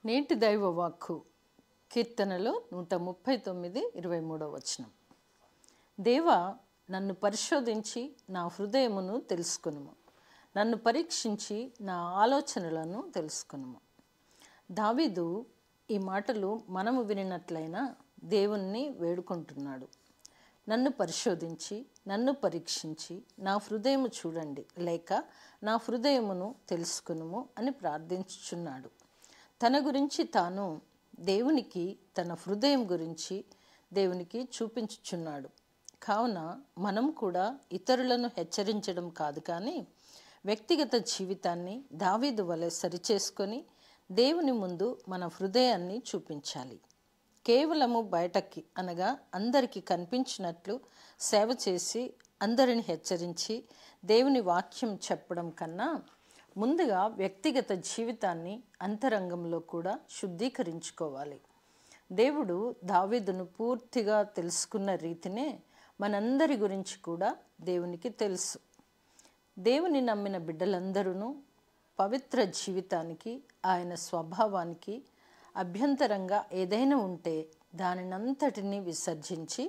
నేటి దైవ వాక్కు కీర్తనలో 139:23 వచనం. దేవా, నన్ను పరిశోధించి నా హృదయమును తెలుసుకొనుము, నన్ను పరీక్షించి నా ఆలోచనలను తెలుసుకొనుము. దావీదు ఈ మాటలు మనము వినినట్లయినా దేవుణ్ణి వేడుకుంటున్నాడు. నన్ను పరిశోధించి నన్ను పరీక్షించి నా హృదయము చూడండి, లేక నా హృదయమును తెలుసుకొనుము అని ప్రార్థించుచున్నాడు. తన గురించి తాను దేవునికి, తన హృదయం గురించి దేవునికి చూపించుచున్నాడు. కావున మనం కూడా ఇతరులను హెచ్చరించడం కాదు, కానీ వ్యక్తిగత జీవితాన్ని దావీదు వలె సరిచేసుకొని దేవుని ముందు మన హృదయాన్ని చూపించాలి. కేవలము బయటకి అనగా అందరికీ కనిపించినట్లు సేవ చేసి అందరిని హెచ్చరించి దేవుని వాక్యం చెప్పడం కన్నా ముందుగా వ్యక్తిగత జీవితాన్ని అంతరంగంలో కూడా శుద్ధీకరించుకోవాలి. దేవుడు దావీదును పూర్తిగా తెలుసుకున్న రీతినే మనందరి గురించి కూడా దేవునికి తెలుసు. దేవుని నమ్మిన బిడ్డలందరూ పవిత్ర జీవితానికి, ఆయన స్వభావానికి అభ్యంతరంగా ఏదైనా ఉంటే దానినంతటినీ విసర్జించి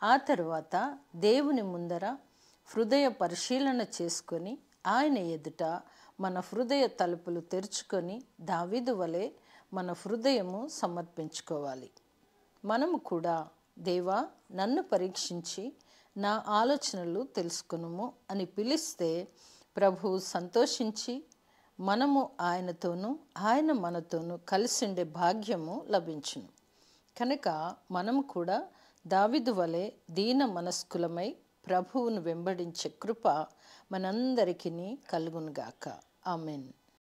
ఆ తర్వాత దేవుని ముందర హృదయ పరిశీలన చేసుకొని ఆయన ఎదుట మన హృదయ తలుపులు తెరుచుకొని దావీదు వలె మన హృదయము సమర్పించుకోవాలి. మనము కూడా దేవా, నన్ను పరీక్షించి నా ఆలోచనలు తెలుసుకొనుము అని పిలిస్తే ప్రభువు సంతోషించి మనము ఆయనతోనూ ఆయన మనతోనూ కలిసిండే భాగ్యము లభించును. కనుక మనము కూడా దావీదు వలె దీన మనస్కులమై ప్రభువును వెంబడించే కృప మనందరికీ కలుగునుగాక. ఆమేన్.